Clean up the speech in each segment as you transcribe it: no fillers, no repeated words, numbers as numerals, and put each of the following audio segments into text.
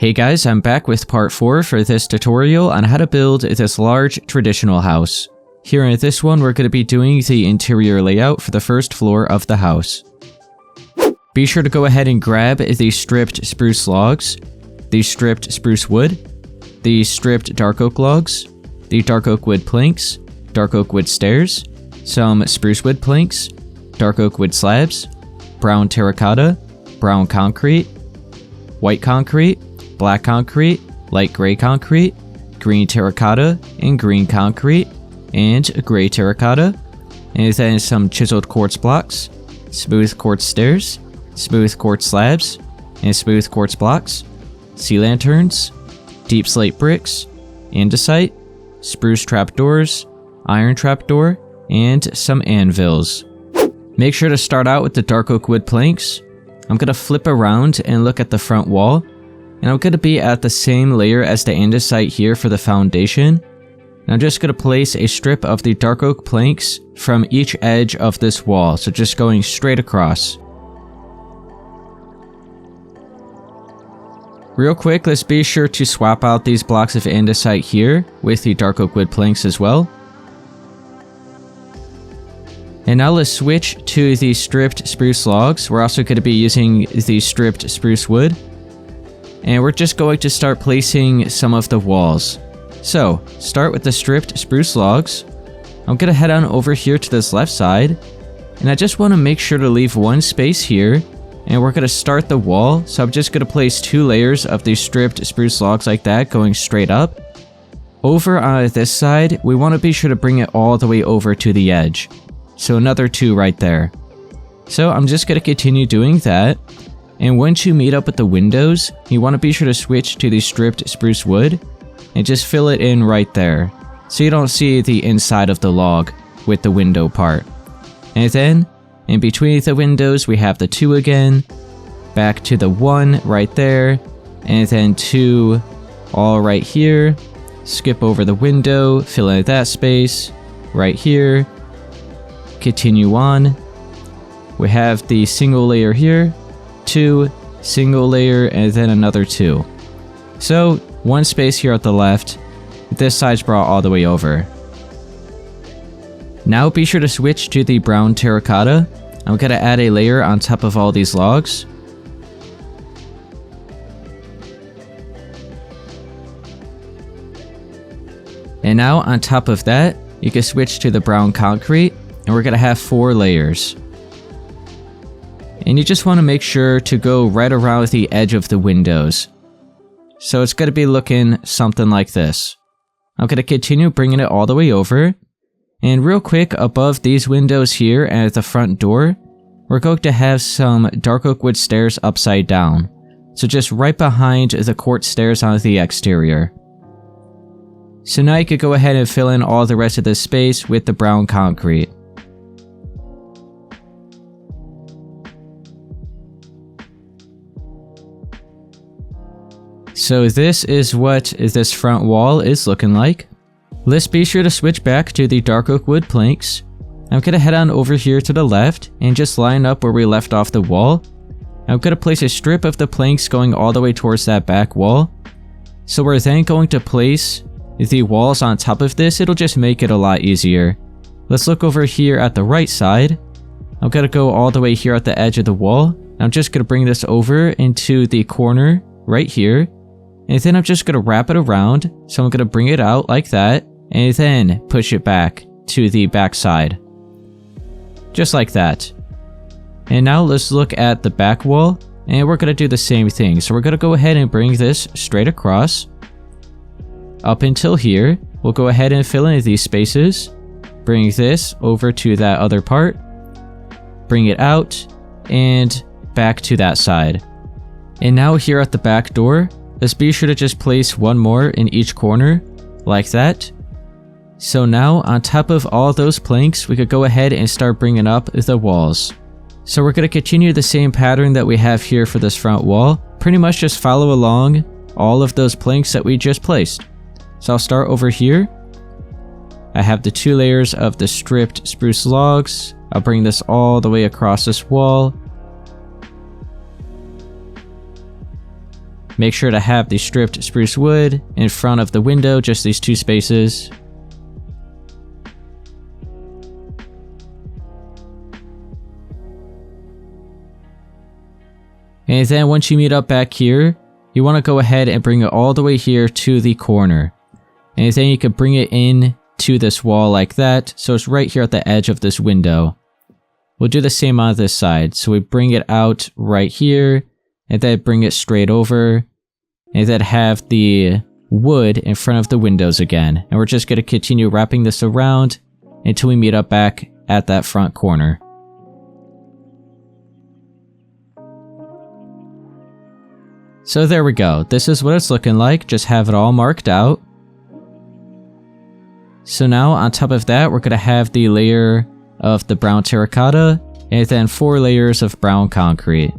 Hey guys, I'm back with part 4 for this tutorial on how to build this large traditional house. Here in this one, we're going to be doing the interior layout for the first floor of the house. Be sure to go ahead and grab the stripped spruce logs, the stripped spruce wood, the stripped dark oak logs, the dark oak wood planks, dark oak wood stairs, some spruce wood planks, dark oak wood slabs, brown terracotta, brown concrete, white concrete, black concrete, light gray concrete, green terracotta, and green concrete, and gray terracotta, and then some chiseled quartz blocks, smooth quartz stairs, smooth quartz slabs, and smooth quartz blocks, sea lanterns, deep slate bricks, andesite, spruce trapdoors, iron trapdoor, and some anvils. Make sure to start out with the dark oak wood planks. I'm going to flip around and look at the front wall, and I'm going to be at the same layer as the andesite here for the foundation. And I'm just going to place a strip of the dark oak planks from each edge of this wall, so just going straight across. Real quick, let's be sure to swap out these blocks of andesite here with the dark oak wood planks as well. And now let's switch to the stripped spruce logs. We're also going to be using the stripped spruce wood. And we're just going to start placing some of the walls. So, start with the stripped spruce logs. I'm going to head on over here to this left side. And I just want to make sure to leave one space here. And we're going to start the wall. So I'm just going to place 2 layers of these stripped spruce logs like that, going straight up. Over on this side, we want to be sure to bring it all the way over to the edge. So another 2 right there. So I'm just going to continue doing that. And once you meet up with the windows, you want to be sure to switch to the stripped spruce wood and just fill it in right there, so you don't see the inside of the log with the window part. And then, in between the windows, we have the 2 again, back to the 1 right there, and then 2 all right here, skip over the window, fill in that space, right here, continue on. We have the single layer here, 2, single layer, and then another 2. So, 1 space here at the left, this side's brought all the way over. Now be sure to switch to the brown terracotta. I'm going to add a layer on top of all these logs. And now on top of that, you can switch to the brown concrete, and we're going to have 4 layers. And you just want to make sure to go right around the edge of the windows. So it's going to be looking something like this. I'm going to continue bringing it all the way over. And real quick, above these windows here and at the front door, we're going to have some dark oak wood stairs upside down. So just right behind the quartz stairs on the exterior. So now you could go ahead and fill in all the rest of this space with the brown concrete. So this is what this front wall is looking like. Let's be sure to switch back to the dark oak wood planks. I'm going to head on over here to the left and just line up where we left off the wall. I'm going to place a strip of the planks going all the way towards that back wall. So we're then going to place the walls on top of this. It'll just make it a lot easier. Let's look over here at the right side. I'm going to go all the way here at the edge of the wall. I'm just going to bring this over into the corner right here. And then I'm just going to wrap it around, so I'm going to bring it out like that, and then push it back to the back side. Just like that. And now let's look at the back wall, and we're going to do the same thing. So we're going to go ahead and bring this straight across. Up until here, we'll go ahead and fill in these spaces. Bring this over to that other part. Bring it out, and back to that side. And now here at the back door, let's be sure to just place 1 more in each corner, like that. So now, on top of all those planks, we could go ahead and start bringing up the walls. So we're going to continue the same pattern that we have here for this front wall. Pretty much just follow along all of those planks that we just placed. So I'll start over here. I have the 2 layers of the stripped spruce logs. I'll bring this all the way across this wall. make sure to have the stripped spruce wood in front of the window, just these 2 spaces. And then once you meet up back here, you want to go ahead and bring it all the way here to the corner. And then you can bring it in to this wall like that, so it's right here at the edge of this window. We'll do the same on this side. So we bring it out right here, and then bring it straight over, and then have the wood in front of the windows again. And we're just going to continue wrapping this around until we meet up back at that front corner. So there we go. This is what it's looking like. Just have it all marked out. So now on top of that, we're going to have the layer of the brown terracotta and then 4 layers of brown concrete.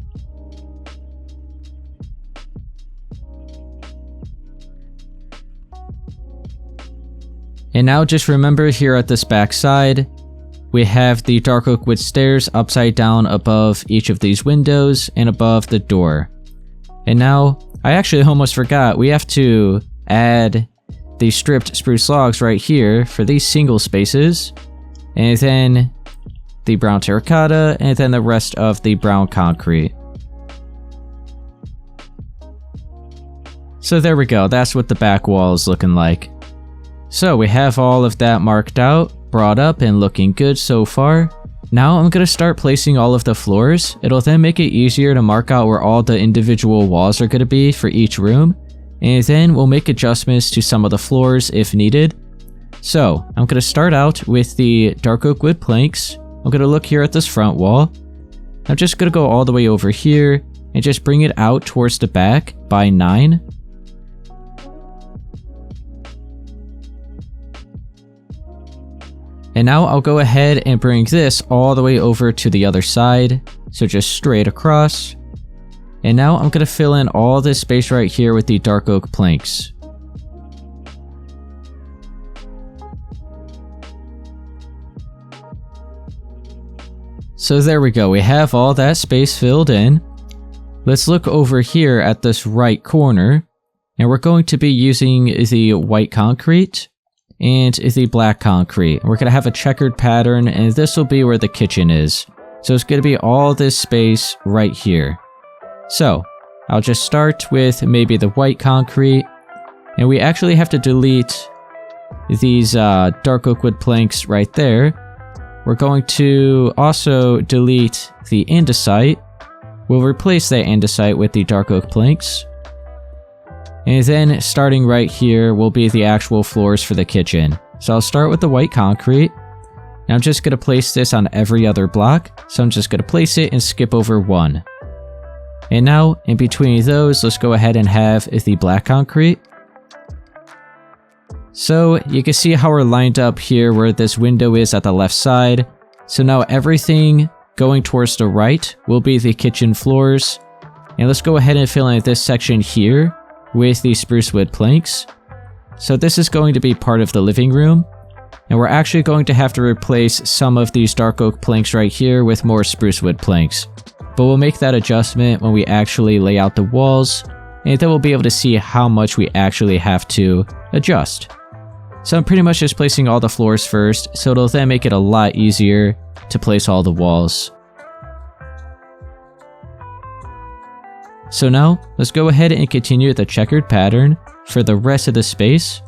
And now just remember here at this back side, we have the dark oak wood stairs upside down above each of these windows and above the door. And now, I actually almost forgot, we have to add the stripped spruce logs right here for these single spaces, and then the brown terracotta, and then the rest of the brown concrete. So there we go, that's what the back wall is looking like. So we have all of that marked out, brought up, and looking good so far. Now I'm going to start placing all of the floors. It'll then make it easier to mark out where all the individual walls are going to be for each room. And then we'll make adjustments to some of the floors if needed. So I'm going to start out with the dark oak wood planks. I'm going to look here at this front wall. I'm just going to go all the way over here and just bring it out towards the back by 9. And now I'll go ahead and bring this all the way over to the other side, so just straight across. And now I'm going to fill in all this space right here with the dark oak planks. So there we go, we have all that space filled in. Let's look over here at this right corner, and we're going to be using the white concrete and the black concrete. We're going to have a checkered pattern, and this will be where the kitchen is. So it's going to be all this space right here. So I'll just start with maybe the white concrete, and we actually have to delete these dark oak wood planks right there. We're going to also delete the andesite. We'll replace that andesite with the dark oak planks. And then starting right here will be the actual floors for the kitchen. So I'll start with the white concrete. And I'm just going to place this on every other block. So I'm just going to place it and skip over 1. And now in between those, let's go ahead and have the black concrete. So you can see how we're lined up here where this window is at the left side. So now everything going towards the right will be the kitchen floors. And let's go ahead and fill in this section here with the spruce wood planks. So this is going to be part of the living room, and we're actually going to have to replace some of these dark oak planks right here with more spruce wood planks. But we'll make that adjustment when we actually lay out the walls, and then we'll be able to see how much we actually have to adjust. So I'm pretty much just placing all the floors first, so it'll then make it a lot easier to place all the walls. So now, let's go ahead and continue the checkered pattern for the rest of the space.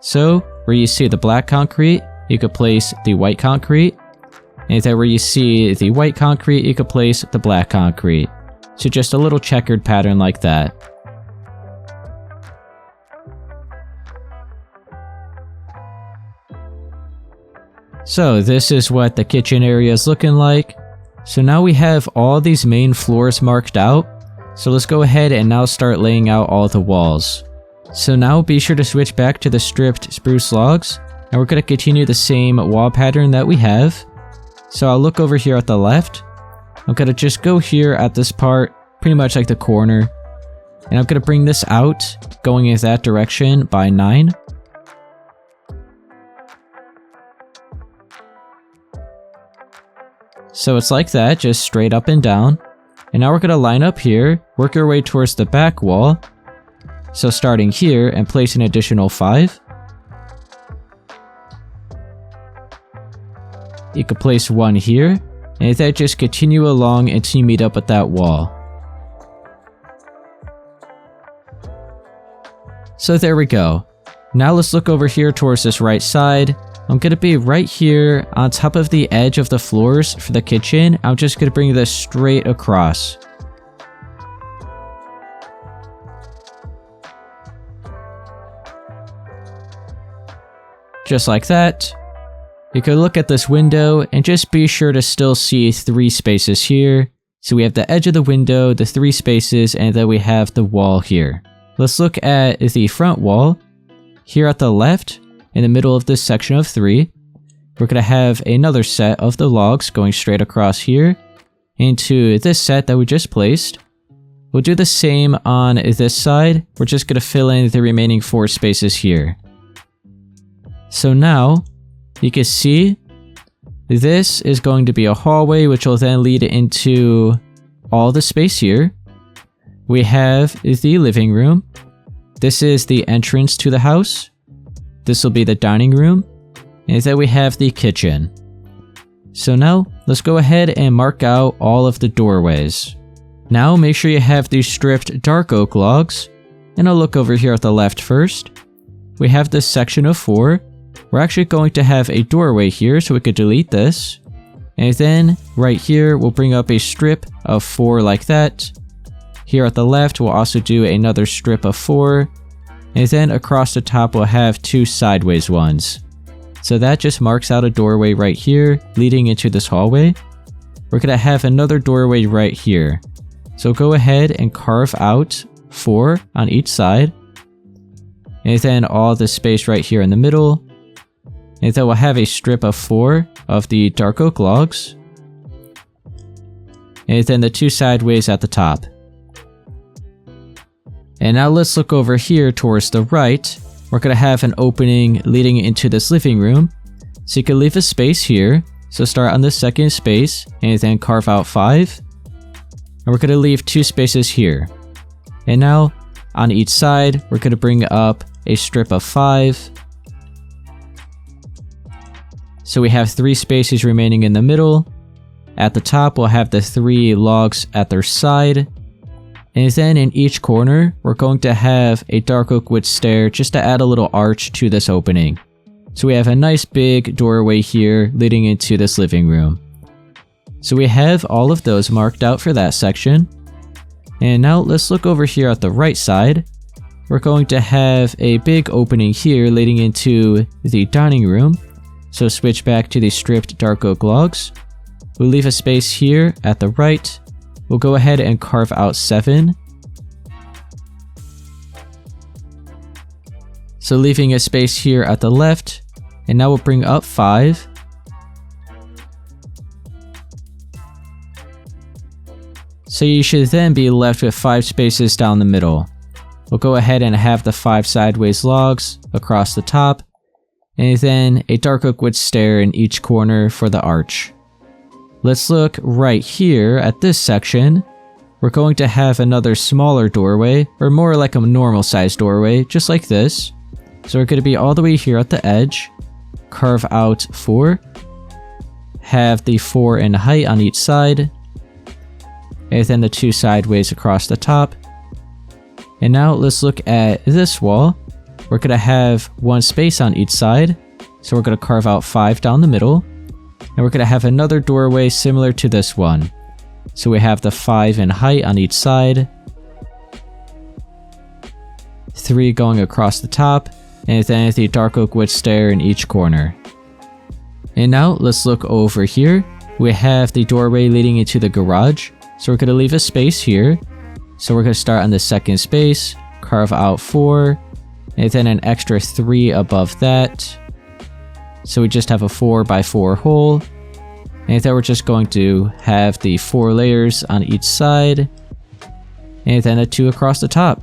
So, where you see the black concrete, you could place the white concrete. And then where you see the white concrete, you could place the black concrete. So just a little checkered pattern like that. So this is what the kitchen area is looking like. So now we have all these main floors marked out. So let's go ahead and now start laying out all the walls. So now be sure to switch back to the stripped spruce logs, and we're going to continue the same wall pattern that we have. So I'll look over here at the left. I'm going to just go here at this part, pretty much like the corner. And I'm going to bring this out, going in that direction by 9. So it's like that, just straight up and down. And now we're going to line up here, work our way towards the back wall, So starting here and place an additional 5. You could place 1 here, and then just continue along until you meet up with that wall. So there we go. Now let's look over here towards this right side. I'm going to be right here on top of the edge of the floors for the kitchen. I'm just going to bring this straight across. Just like that. You could look at this window and just be sure to still see 3 spaces here. So we have the edge of the window, the 3 spaces, and then we have the wall here. Let's look at the front wall. Here at the left, in the middle of this section of 3, we're going to have another set of the logs going straight across here into this set that we just placed. We'll do the same on this side. We're just going to fill in the remaining 4 spaces here. So now, you can see this is going to be a hallway which will then lead into all the space here. We have the living room. This is the entrance to the house. This will be the dining room. And then we have the kitchen. So now, let's go ahead and mark out all of the doorways. Now make sure you have these stripped dark oak logs. And I'll look over here at the left first. We have this section of 4. We're actually going to have a doorway here, so we could delete this. And then, right here, we'll bring up a strip of 4 like that. Here at the left, we'll also do another strip of 4. And then across the top, we'll have 2 sideways ones. So that just marks out a doorway right here, leading into this hallway. We're going to have another doorway right here. So go ahead and carve out 4 on each side. And then all the space right here in the middle. And then we'll have a strip of 4 of the dark oak logs. And then the 2 sideways at the top. And now let's look over here towards the right. We're going to have an opening leading into this living room. So you can leave a space here. So start on the second space and then carve out 5. And we're going to leave 2 spaces here. And now on each side, we're going to bring up a strip of 5. So we have 3 spaces remaining in the middle. At the top, we'll have the 3 logs at their side. And then in each corner, we're going to have a dark oak wood stair just to add a little arch to this opening. So we have a nice big doorway here leading into this living room. So we have all of those marked out for that section. And now let's look over here at the right side. We're going to have a big opening here leading into the dining room. So switch back to the stripped dark oak logs. We'll leave a space here at the right. We'll go ahead and carve out 7. So leaving a space here at the left. And now we'll bring up 5. So you should then be left with 5 spaces down the middle. We'll go ahead and have the 5 sideways logs across the top. And then a dark oak wood stair in each corner for the arch. Let's look right here at this section. We're going to have another smaller doorway, or more like a normal sized doorway, just like this. So we're going to be all the way here at the edge. Carve out 4. Have the 4 in height on each side. And then the 2 sideways across the top. And now let's look at this wall. We're going to have 1 space on each side. So we're going to carve out 5 down the middle. And we're going to have another doorway similar to this one. So we have the 5 in height on each side. 3 going across the top. And then the dark oak wood stair in each corner. And now let's look over here. We have the doorway leading into the garage. So we're going to leave a space here. So we're going to start on the second space. Carve out 4. And then an extra 3 above that. So we just have a 4x4 hole. And then we're just going to have the 4 layers on each side. And then a 2 across the top.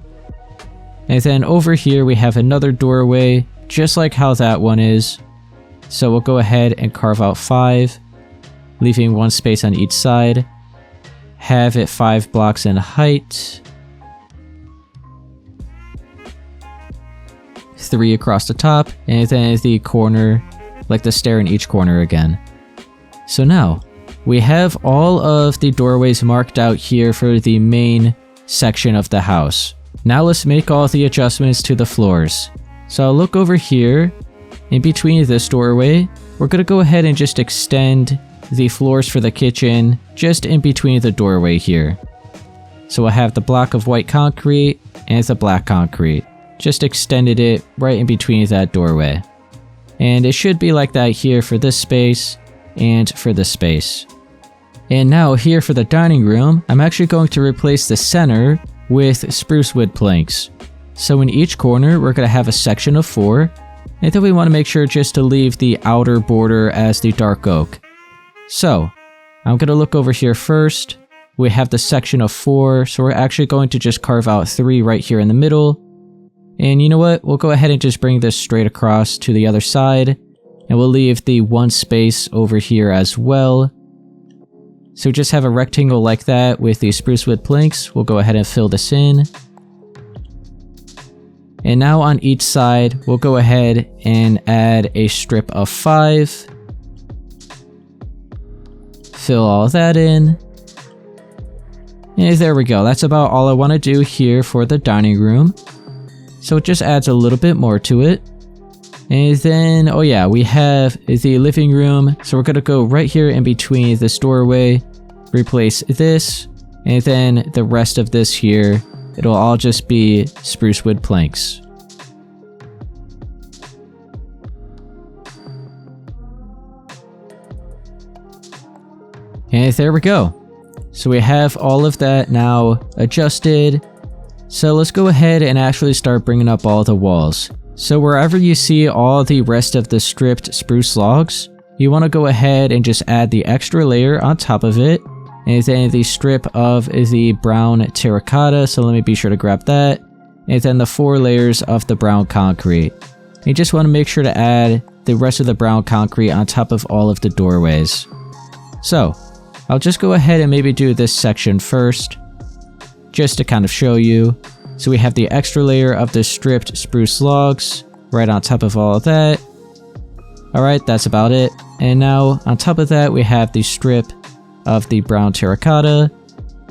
And then over here we have another doorway, just like how that one is. So we'll go ahead and carve out 5, leaving 1 space on each side. Have it 5 blocks in height. 3 across the top, and then the corner, like the stair in each corner again. So now, we have all of the doorways marked out here for the main section of the house. Now let's make all the adjustments to the floors. So I'll look over here, in between this doorway, we're going to go ahead and just extend the floors for the kitchen just in between the doorway here. So I have the block of white concrete and the black concrete. Just extended it right in between that doorway. And it should be like that here for this space and for this space. And now here for the dining room, I'm actually going to replace the center with spruce wood planks. So in each corner, we're going to have a section of 4. And then we want to make sure just to leave the outer border as the dark oak. So I'm going to look over here first. We have the section of 4, so we're actually going to just carve out 3 right here in the middle. And you know what? We'll go ahead and just bring this straight across to the other side. And we'll leave the 1 space over here as well. So just have a rectangle like that with the spruce wood planks. We'll go ahead and fill this in. And now on each side, we'll go ahead and add a strip of 5. Fill all that in. And there we go. That's about all I want to do here for the dining room. So it just adds a little bit more to it. And then, oh yeah, we have the living room. So we're going to go right here in between this doorway, replace this, and then the rest of this here, it'll all just be spruce wood planks. And there we go. So we have all of that now adjusted. So let's go ahead and actually start bringing up all the walls. So wherever you see all the rest of the stripped spruce logs, you want to go ahead and just add the extra layer on top of it. And then the strip of the brown terracotta, so let me be sure to grab that. And then the 4 layers of the brown concrete. You just want to make sure to add the rest of the brown concrete on top of all of the doorways. So I'll just go ahead and maybe do this section first, just to kind of show you. So we have the extra layer of the stripped spruce logs right on top of all of that. Alright, that's about it. And now on top of that, we have the strip of the brown terracotta.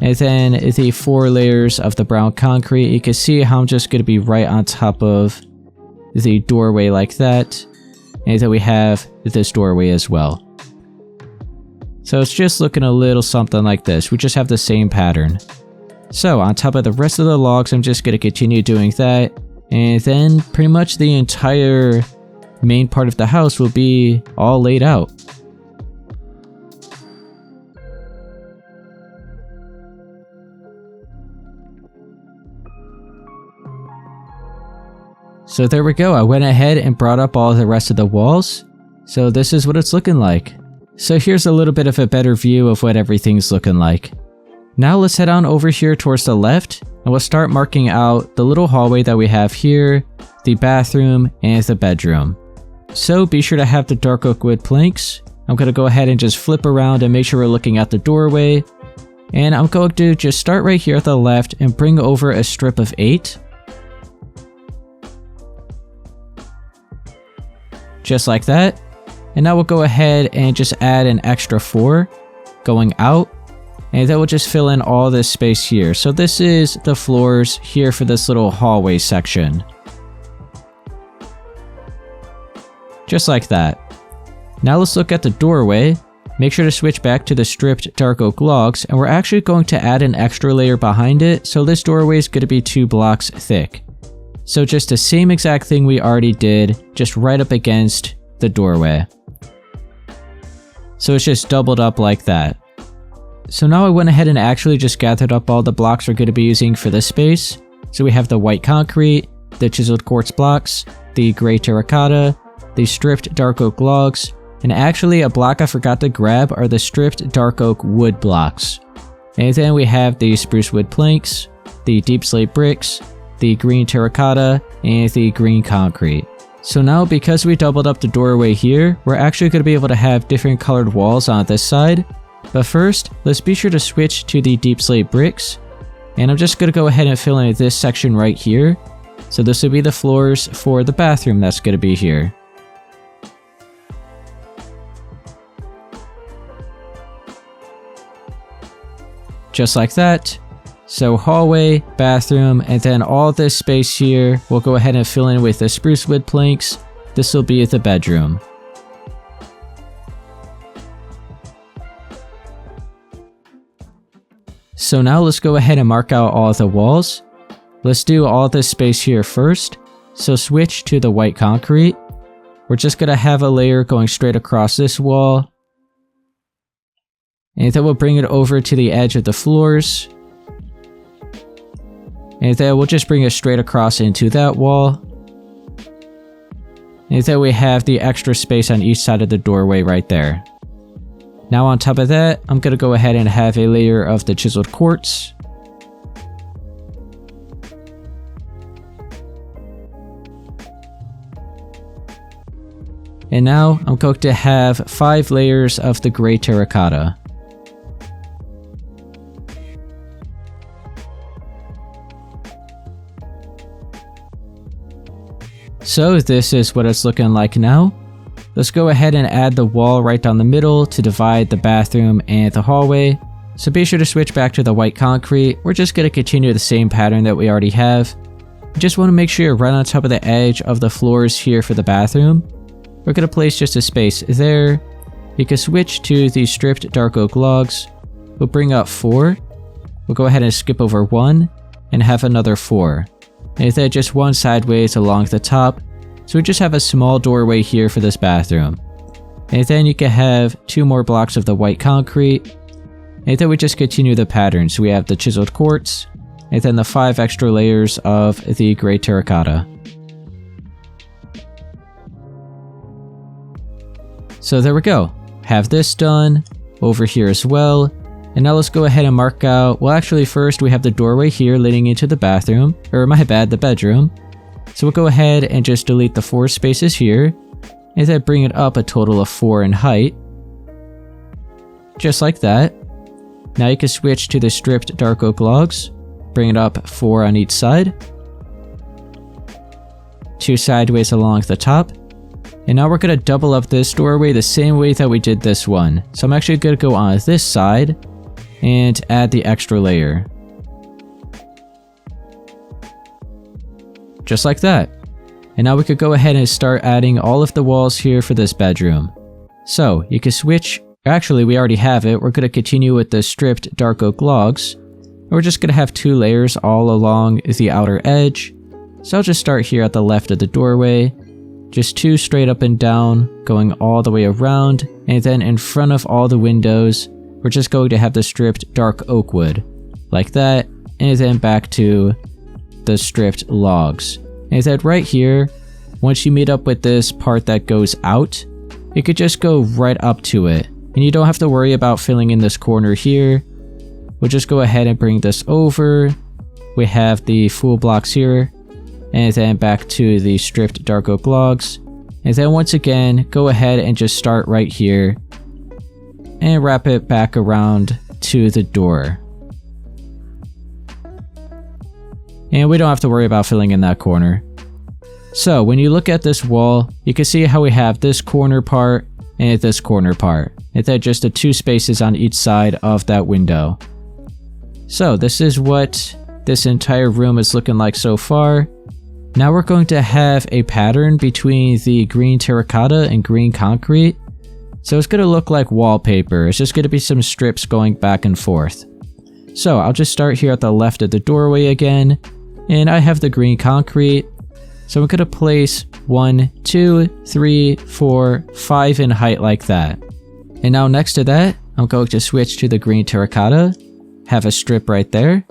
And then the 4 layers of the brown concrete. You can see how I'm just going to be right on top of the doorway like that. And then we have this doorway as well. So it's just looking a little something like this. We just have the same pattern. So on top of the rest of the logs, I'm just going to continue doing that. And then pretty much the entire main part of the house will be all laid out. So there we go. I went ahead and brought up all the rest of the walls. So this is what it's looking like. So here's a little bit of a better view of what everything's looking like. Now let's head on over here towards the left, and we'll start marking out the little hallway that we have here, the bathroom, and the bedroom. So be sure to have the dark oak wood planks. I'm going to go ahead and just flip around and make sure we're looking at the doorway. And I'm going to just start right here at the left and bring over a strip of 8. Just like that. And now we'll go ahead and just add an extra 4 going out. And that will just fill in all this space here. So this is the floors here for this little hallway section. Just like that. Now let's look at the doorway. Make sure to switch back to the stripped dark oak logs, and we're actually going to add an extra layer behind it. So this doorway is going to be 2 blocks thick. So just the same exact thing we already did, just right up against the doorway. So it's just doubled up like that. So now I went ahead and actually just gathered up all the blocks we're going to be using for this space. So we have the white concrete, the chiseled quartz blocks, the gray terracotta, the stripped dark oak logs, and actually a block I forgot to grab are the stripped dark oak wood blocks. And then we have the spruce wood planks, the deep slate bricks, the green terracotta, and the green concrete. So now because we doubled up the doorway here, we're actually going to be able to have different colored walls on this side. But first, let's be sure to switch to the deep slate bricks. And I'm just going to go ahead and fill in this section right here. So this would be the floors for the bathroom that's going to be here. Just like that. So hallway, bathroom, and then all this space here, we'll go ahead and fill in with the spruce wood planks. This will be the bedroom. So now let's go ahead and mark out all the walls. Let's do all this space here first. So switch to the white concrete. We're just going to have a layer going straight across this wall. And then we'll bring it over to the edge of the floors. And then we'll just bring it straight across into that wall. And then we have the extra space on each side of the doorway right there. Now on top of that, I'm going to go ahead and have a layer of the chiseled quartz. And now I'm going to have 5 layers of the gray terracotta. So this is what it's looking like now. Let's go ahead and add the wall right down the middle to divide the bathroom and the hallway. So be sure to switch back to the white concrete. We're just going to continue the same pattern that we already have. You just want to make sure you're right on top of the edge of the floors here for the bathroom. We're going to place just a space there. You can switch to the stripped dark oak logs. We'll bring up 4. We'll go ahead and skip over 1 and have another 4. And then just 1 sideways along the top. So we just have a small doorway here for this bathroom. And then you can have 2 more blocks of the white concrete. And then we just continue the pattern. So we have the chiseled quartz, and then the 5 extra layers of the gray terracotta. So there we go. Have this done over here as well. And now let's go ahead and mark out, well actually first we have the doorway here leading into the bathroom, or my bad, the bedroom. So we'll go ahead and just delete the 4 spaces here, and then bring it up a total of 4 in height. Just like that. Now you can switch to the stripped dark oak logs, bring it up 4 on each side. 2 sideways along the top. And now we're going to double up this doorway the same way that we did this one. So I'm actually going to go on this side and add the extra layer. Just like that. And now we could go ahead and start adding all of the walls here for this bedroom. So you can switch, actually we already have it, we're going to continue with the stripped dark oak logs. We're just going to have 2 layers all along the outer edge. So I'll just start here at the left of the doorway. Just 2 straight up and down, going all the way around, and then in front of all the windows, we're just going to have the stripped dark oak wood. Like that, and then back to the stripped logs. And then right here, once you meet up with this part that goes out, you could just go right up to it. And you don't have to worry about filling in this corner here. We'll just go ahead and bring this over. We have the full blocks here. And then back to the stripped dark oak logs. And then once again, go ahead and just start right here. And wrap it back around to the door. And we don't have to worry about filling in that corner. So when you look at this wall, you can see how we have this corner part and this corner part. And then just the 2 spaces on each side of that window. So this is what this entire room is looking like so far. Now we're going to have a pattern between the green terracotta and green concrete. So it's going to look like wallpaper. It's just going to be some strips going back and forth. So I'll just start here at the left of the doorway again. And I have the green concrete. So I'm going to place 1, 2, 3, 4, 5 in height like that. And now next to that, I'm going to switch to the green terracotta. Have a strip right there.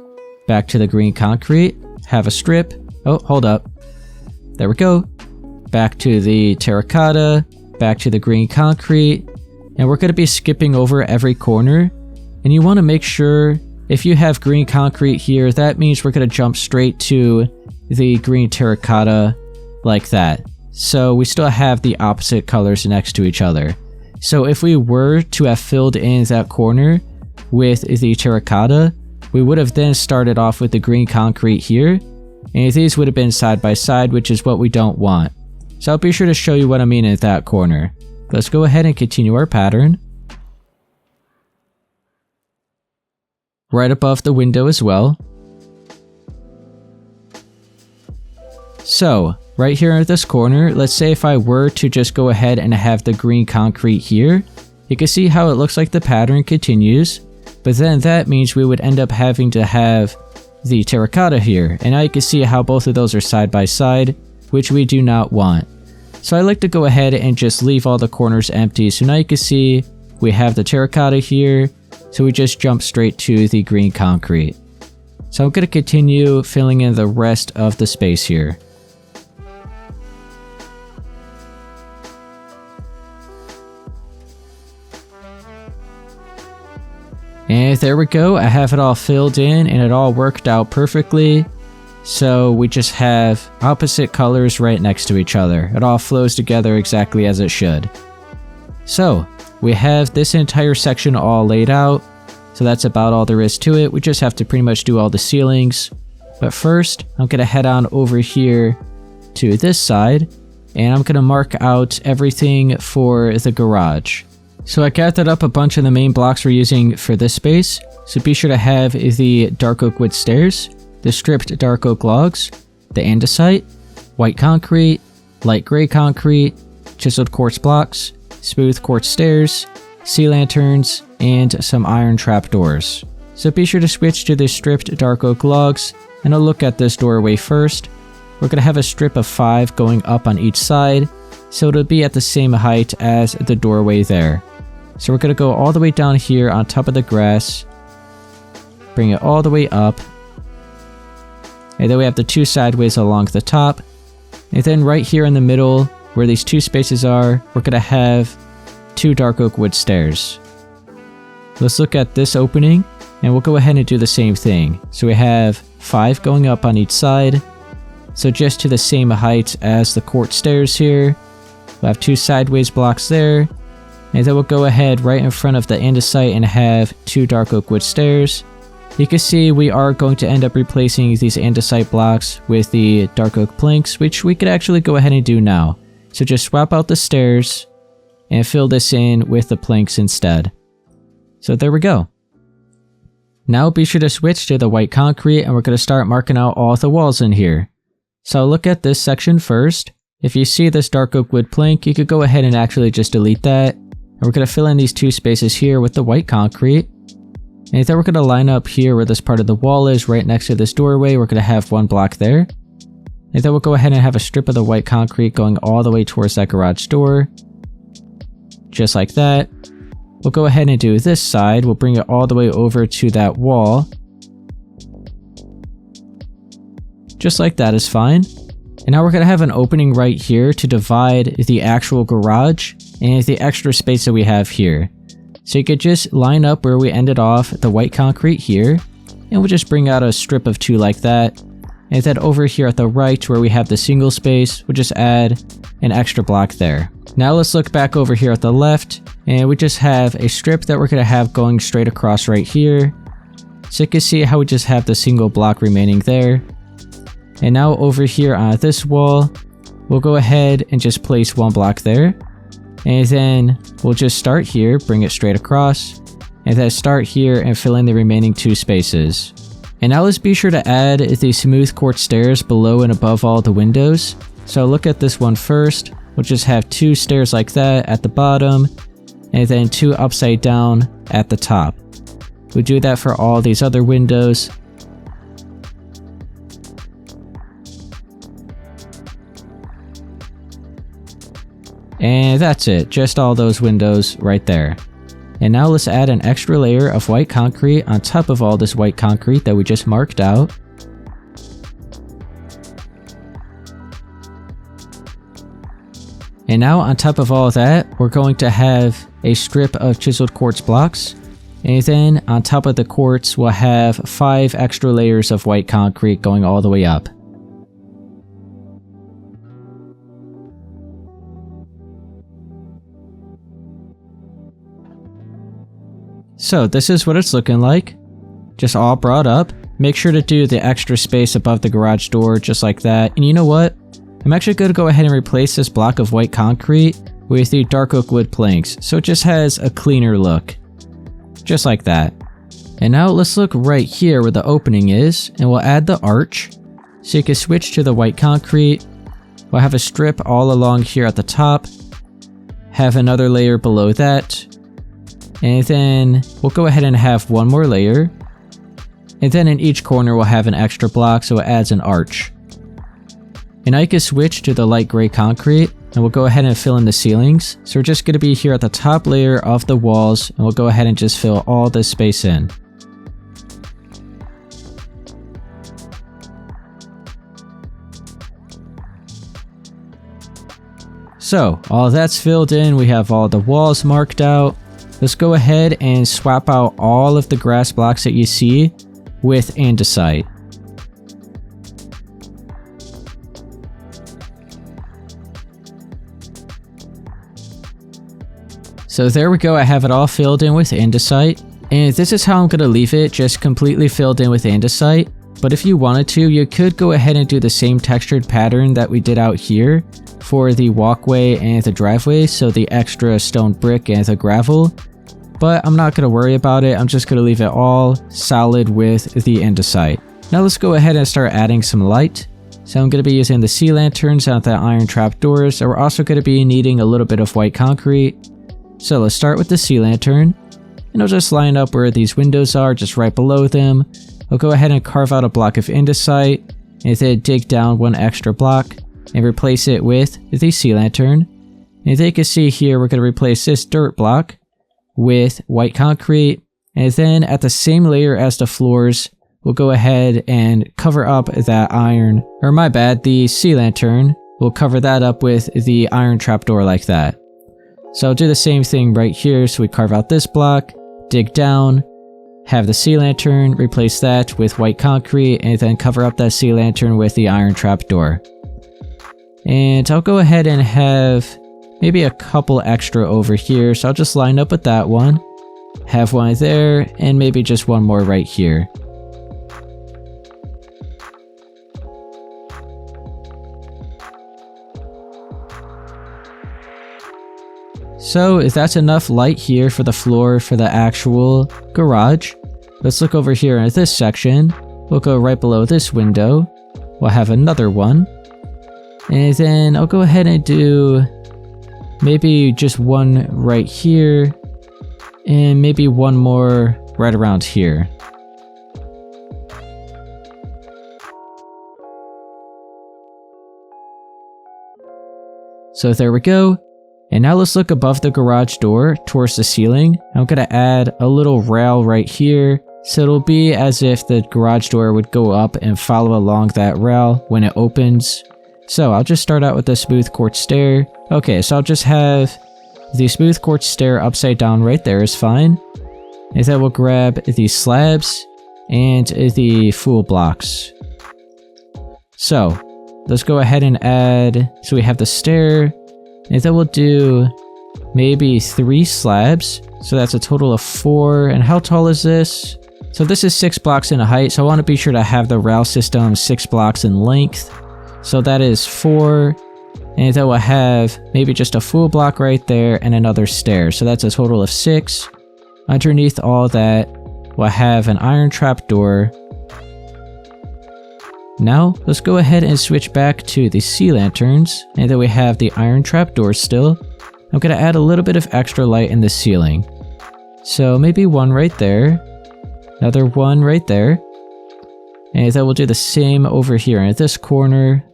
Back to the green concrete. Have a strip. Oh, hold up. There we go. Back to the terracotta. Back to the green concrete. And we're going to be skipping over every corner. And you want to make sure, if you have green concrete here, that means we're going to jump straight to the green terracotta like that. So we still have the opposite colors next to each other. So if we were to have filled in that corner with the terracotta, we would have then started off with the green concrete here, and these would have been side by side, which is what we don't want. So I'll be sure to show you what I mean in that corner. Let's go ahead and continue our pattern. Right above the window as well. So, right here at this corner, let's say if I were to just go ahead and have the green concrete here, you can see how it looks like the pattern continues, but then that means we would end up having to have the terracotta here, and now you can see how both of those are side by side, which we do not want. So I like to go ahead and just leave all the corners empty, so now you can see we have the terracotta here, so we just jump straight to the green concrete. So I'm going to continue filling in the rest of the space here. And there we go, I have it all filled in and it all worked out perfectly. So we just have opposite colors right next to each other. It all flows together exactly as it should. So we have this entire section all laid out. So that's about all there is to it. We just have to pretty much do all the ceilings. But first, I'm going to head on over here to this side. And I'm going to mark out everything for the garage. So I gathered up a bunch of the main blocks we're using for this space. So be sure to have the dark oak wood stairs, the stripped dark oak logs, the andesite, white concrete, light gray concrete, chiseled quartz blocks, smooth quartz stairs, sea lanterns, and some iron trapdoors. So be sure to switch to the stripped dark oak logs, and I'll look at this doorway first. We're going to have a strip of 5 going up on each side, so it'll be at the same height as the doorway there. So we're going to go all the way down here on top of the grass, bring it all the way up, and then we have the 2 sideways along the top, and then right here in the middle where these 2 spaces are, we're going to have 2 dark oak wood stairs. Let's look at this opening, and we'll go ahead and do the same thing. So we have 5 going up on each side, so just to the same height as the quartz stairs here. We'll have 2 sideways blocks there, and then we'll go ahead right in front of the andesite and have 2 dark oak wood stairs. You can see we are going to end up replacing these andesite blocks with the dark oak planks, which we could actually go ahead and do now. So just swap out the stairs and fill this in with the planks instead. So there we go. Now be sure to switch to the white concrete, and we're going to start marking out all the walls in here. So look at this section first. If you see this dark oak wood plank, you could go ahead and actually just delete that. And we're going to fill in these 2 spaces here with the white concrete. And then we're going to line up here where this part of the wall is, right next to this doorway. We're going to have 1 block there. And then we'll go ahead and have a strip of the white concrete going all the way towards that garage door. Just like that. We'll go ahead and do this side. We'll bring it all the way over to that wall. Just like that is fine. And now we're going to have an opening right here to divide the actual garage and the extra space that we have here. So you could just line up where we ended off the white concrete here, and we'll just bring out a strip of 2 like that. And then over here at the right where we have the single space, we'll just add an extra block there. Now let's look back over here at the left, and we just have a strip that we're going to have going straight across right here. So you can see how we just have the single block remaining there. And now over here on this wall, we'll go ahead and just place 1 block there. And then we'll just start here, bring it straight across, and then start here and fill in the remaining 2 spaces. And now let's be sure to add the smooth quartz stairs below and above all the windows. So look at this one first. We'll just have 2 stairs like that at the bottom, and then 2 upside down at the top. We'll do that for all these other windows. And that's it, just all those windows right there. And now let's add an extra layer of white concrete on top of all this white concrete that we just marked out. And now on top of all of that, we're going to have a strip of chiseled quartz blocks. And then on top of the quartz, we'll have 5 extra layers of white concrete going all the way up. So this is what it's looking like, just all brought up. make sure to do the extra space above the garage door just like that. And you know what? I'm actually going to go ahead and replace this block of white concrete with the dark oak wood planks, so it just has a cleaner look. Just like that. And now let's look right here where the opening is, and we'll add the arch. So you can switch to the white concrete. We'll have a strip all along here at the top. Have another layer below that. And then we'll go ahead and have one more layer. And then in each corner we'll have an extra block, so it adds an arch. And now you can switch to the light gray concrete, and we'll go ahead and fill in the ceilings. So we're just going to be here at the top layer of the walls, and we'll go ahead and just fill all this space in. So all that's filled in, we have all the walls marked out. Let's go ahead and swap out all of the grass blocks that you see with andesite. So there we go, I have it all filled in with andesite. And this is how I'm going to leave it, just completely filled in with andesite. But if you wanted to, you could go ahead and do the same textured pattern that we did out here for the walkway and the driveway, so the extra stone brick and the gravel. But I'm not going to worry about it, I'm just going to leave it all solid with the andesite. Now let's go ahead and start adding some light. So I'm going to be using the sea lanterns and the iron trap doors, and we're also going to be needing a little bit of white concrete. So let's start with the sea lantern, and I'll just line up where these windows are, just right below them. I'll go ahead and carve out a block of andesite, and then dig down one extra block, and replace it with the sea lantern. And as you can see here, we're going to replace this dirt block with white concrete, and then at the same layer as the floors, we'll go ahead and cover up that iron, or my bad, the sea lantern. We'll cover that up with the iron trapdoor like that. So I'll do the same thing right here, so we carve out this block, dig down, have the sea lantern, replace that with white concrete, and then cover up that sea lantern with the iron trapdoor. And I'll go ahead and have maybe a couple extra over here, so I'll just line up with that one, have one there, and maybe just one more right here. So if that's enough light here for the floor for the actual garage, let's look over here at this section. We'll go right below this window. We'll have another one. And then I'll go ahead and do maybe just one right here, and maybe one more right around here. So there we go. And now let's look above the garage door towards the ceiling. I'm going to add a little rail right here, so it'll be as if the garage door would go up and follow along that rail when it opens. So I'll just start out with the smooth quartz stair. Okay, so I'll just have the smooth quartz stair upside down right there is fine. And then we'll grab the slabs and the fuel blocks. So let's go ahead and add, so we have the stair. And then we'll do maybe 3 slabs. So that's a total of 4. And how tall is this? So this is 6 blocks in height. So I want to be sure to have the rail system 6 blocks in length. So that is 4. And then we'll have maybe just a full block right there and another stair. So that's a total of 6. Underneath all that, we'll have an iron trap door. Now, let's go ahead and switch back to the sea lanterns, and then we have the iron trap doors still. I'm going to add a little bit of extra light in the ceiling. So maybe one right there, another one right there, and then we'll do the same over here in this corner.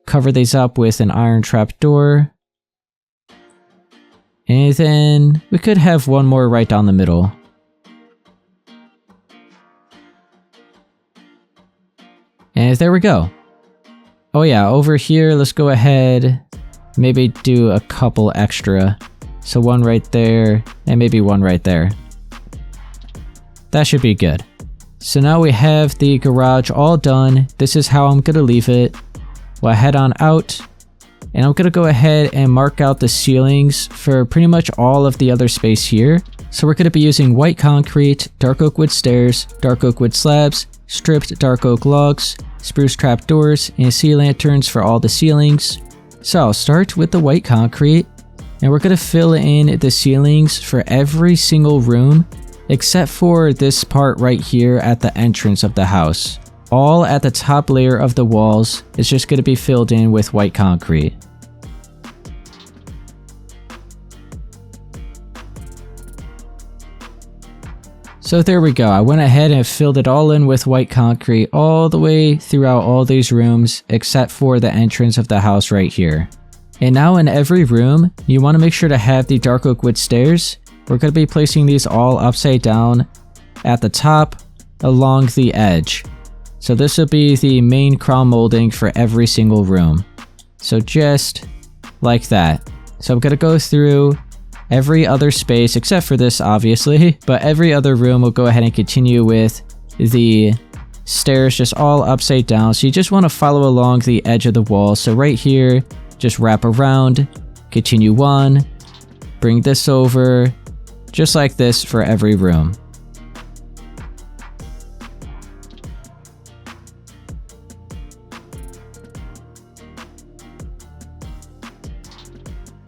Cover these up with an iron trap door. And then we could have one more right down the middle. And there we go. Oh yeah, over here, let's go ahead, maybe do a couple extra. So one right there, and maybe one right there. That should be good. So now we have the garage all done. This is how I'm gonna leave it. We'll head on out. And I'm going to go ahead and mark out the ceilings for pretty much all of the other space here. So we're going to be using white concrete, dark oak wood stairs, dark oak wood slabs, stripped dark oak logs, spruce trap doors, and sea lanterns for all the ceilings. So I'll start with the white concrete, and we're going to fill in the ceilings for every single room except for this part right here at the entrance of the house. All at the top layer of the walls is just going to be filled in with white concrete. So there we go, I went ahead and filled it all in with white concrete all the way throughout all these rooms except for the entrance of the house right here. And now in every room, you want to make sure to have the dark oak wood stairs. We're going to be placing these all upside down at the top along the edge. So this will be the main crown molding for every single room. So just like that. So I'm going to go through every other space except for this obviously, but every other room will go ahead and continue with the stairs just all upside down. So you just want to follow along the edge of the wall. So right here, just wrap around, continue on, bring this over, just like this for every room.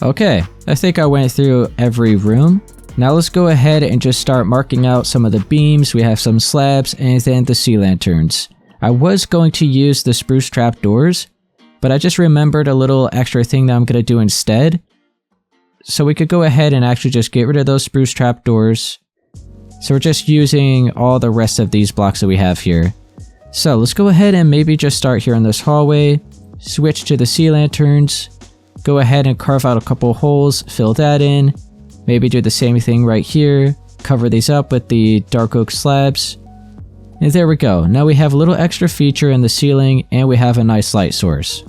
Okay, I think I went through every room. Now let's go ahead and just start marking out some of the beams. We have some slabs and then the sea lanterns. I was going to use the spruce trap doors, but I just remembered a little extra thing that I'm going to do instead. So we could go ahead and actually just get rid of those spruce trap doors. So we're just using all the rest of these blocks that we have here. So let's go ahead and maybe just start here in this hallway, switch to the sea lanterns, go ahead and carve out a couple holes, fill that in, maybe do the same thing right here, cover these up with the dark oak slabs. And there we go, now we have a little extra feature in the ceiling and we have a nice light source.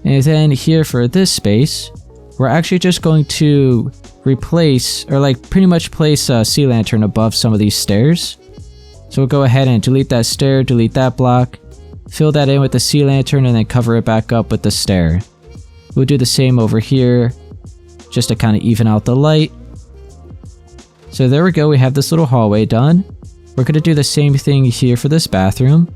And then here for this space, we're actually just going to replace, or like pretty much place a sea lantern above some of these stairs. So we'll go ahead and delete that stair, delete that block, fill that in with the sea lantern and then cover it back up with the stair. We'll do the same over here, just to kind of even out the light. So there we go, we have this little hallway done. We're going to do the same thing here for this bathroom.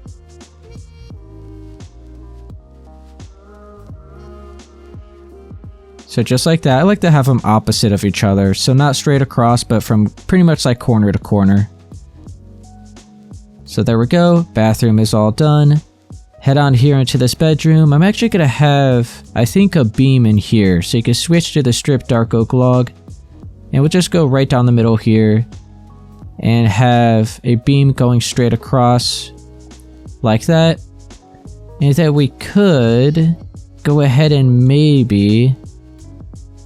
So just like that, I like to have them opposite of each other, so not straight across, but from pretty much like corner to corner. So there we go, bathroom is all done. Head on here into this bedroom. I'm actually going to have, I think, a beam in here. So you can switch to the stripped dark oak log. And we'll just go right down the middle here. And have a beam going straight across. Like that. And then we could go ahead and maybe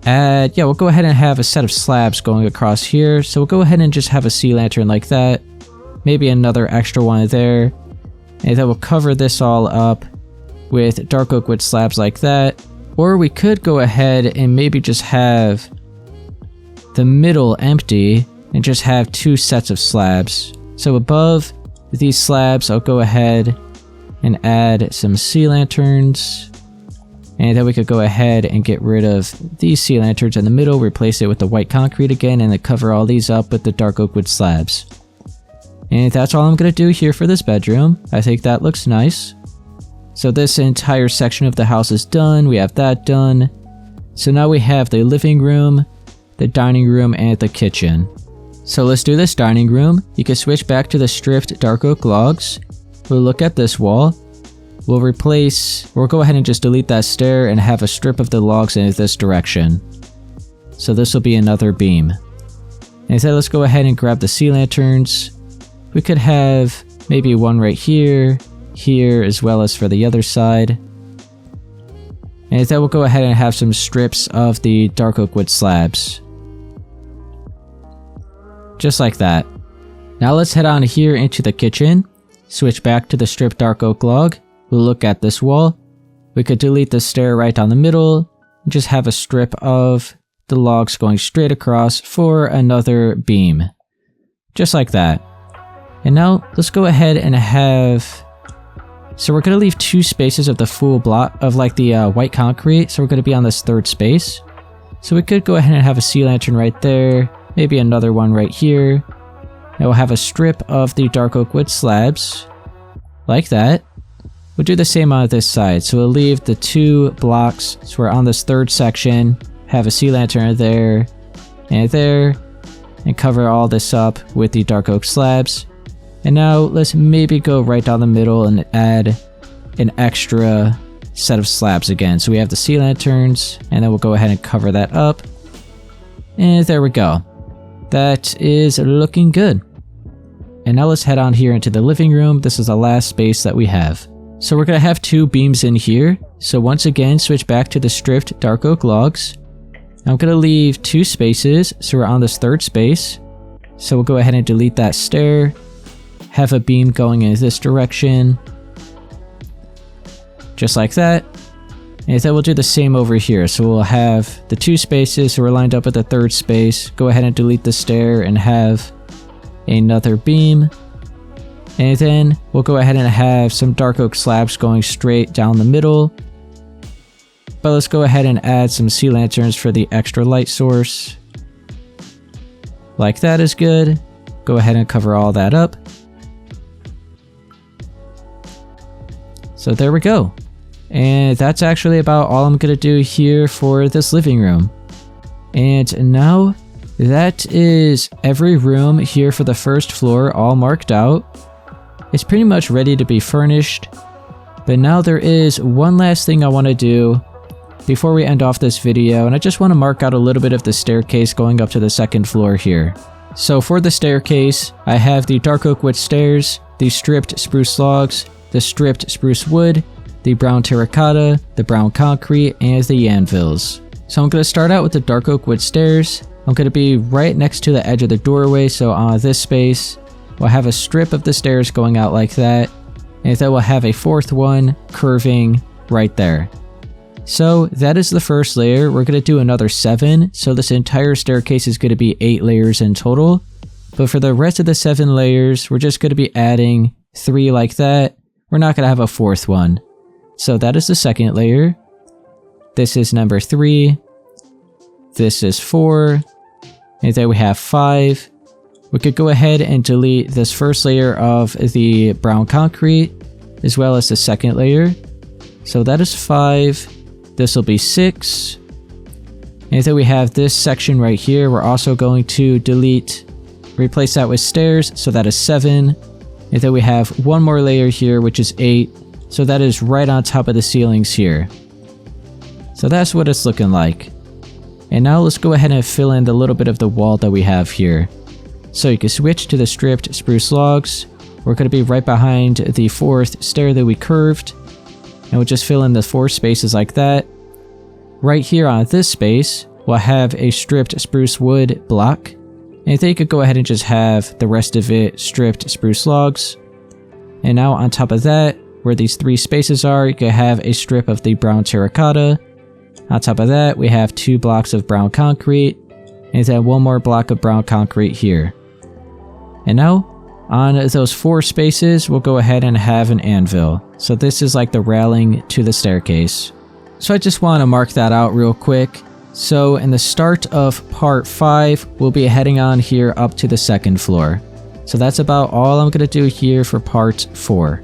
add, yeah, we'll go ahead and have a set of slabs going across here. So we'll go ahead and just have a sea lantern like that. Maybe another extra one there. And then we'll cover this all up with dark oak wood slabs like that. Or we could go ahead and maybe just have the middle empty and just have two sets of slabs. So above these slabs, I'll go ahead and add some sea lanterns. And then we could go ahead and get rid of these sea lanterns in the middle, replace it with the white concrete again, and then cover all these up with the dark oak wood slabs. And that's all I'm going to do here for this bedroom. I think that looks nice. So this entire section of the house is done. We have that done. So now we have the living room, the dining room, and the kitchen. So let's do this dining room. You can switch back to the stripped dark oak logs. We'll look at this wall. We'll go ahead and just delete that stair and have a strip of the logs in this direction. So this will be another beam. And then let's go ahead and grab the sea lanterns. We could have maybe one right here, here, as well as for the other side. And then we'll go ahead and have some strips of the dark oak wood slabs. Just like that. Now let's head on here into the kitchen. Switch back to the stripped dark oak log. We'll look at this wall. We could delete the stair right down the middle. And just have a strip of the logs going straight across for another beam. Just like that. And now let's go ahead and have So we're going to leave 2 spaces of the full block of like the white concrete. So we're going to be on this 3rd space. So we could go ahead and have a sea lantern right there. Maybe another one right here. And we'll have a strip of the dark oak wood slabs. Like that. We'll do the same on this side. So we'll leave the 2 blocks. So we're on this 3rd section. Have a sea lantern there. And there. And cover all this up with the dark oak slabs. And now let's maybe go right down the middle and add an extra set of slabs again. So we have the sea lanterns, and then we'll go ahead and cover that up. And there we go. That is looking good. And now let's head on here into the living room. This is the last space that we have. So we're going to have 2 beams in here. So once again, switch back to the stripped dark oak logs. I'm going to leave 2 spaces, so we're on this 3rd space. So we'll go ahead and delete that stair. Have a beam going in this direction. Just like that. And then we'll do the same over here. So we'll have the 2 spaces, so we're lined up with the 3rd space. Go ahead and delete the stair and have another beam. And then we'll go ahead and have some dark oak slabs going straight down the middle. But let's go ahead and add some sea lanterns for the extra light source. Like that is good. Go ahead and cover all that up. So there we go. And that's actually about all I'm going to do here for this living room. And now that is every room here for the 1st floor all marked out. It's pretty much ready to be furnished. But now there is one last thing I want to do before we end off this video, and I just want to mark out a little bit of the staircase going up to the 2nd floor here. So for the staircase, I have the dark oak wood stairs, the stripped spruce logs, the stripped spruce wood, the brown terracotta, the brown concrete, and the anvils. So I'm going to start out with the dark oak wood stairs. I'm going to be right next to the edge of the doorway, so on this space, we'll have a strip of the stairs going out like that, and then we'll have a 4th one curving right there. So that is the 1st layer. We're going to do another 7, so this entire staircase is going to be 8 layers in total. But for the rest of the 7 layers, we're just going to be adding 3 like that. We're not going to have a 4th one. So that is the 2nd layer. This is number 3. This is 4. And then we have 5. We could go ahead and delete this 1st layer of the brown concrete, as well as the 2nd layer. So that is 5. This will be 6. And then we have this section right here. We're also going to replace that with stairs. So that is 7. And then we have one more layer here, which is 8. So that is right on top of the ceilings here. So that's what it's looking like. And now let's go ahead and fill in the little bit of the wall that we have here. So you can switch to the stripped spruce logs. We're going to be right behind the 4th stair that we curved. And we'll just fill in the 4 spaces like that. Right here on this space, we'll have a stripped spruce wood block. And then you could go ahead and just have the rest of it stripped spruce logs. And now on top of that, where these 3 spaces are, you could have a strip of the brown terracotta. On top of that, we have 2 blocks of brown concrete. And then 1 more block of brown concrete here. And now, on those 4 spaces, we'll go ahead and have an anvil. So this is like the railing to the staircase. So I just want to mark that out real quick. So in the start of part 5, we'll be heading on here up to the 2nd floor. So that's about all I'm going to do here for part 4.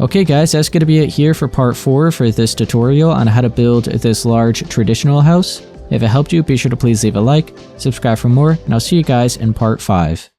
Okay guys, that's going to be it here for part 4 for this tutorial on how to build this large traditional house. If it helped you, be sure to please leave a like, subscribe for more, and I'll see you guys in part 5.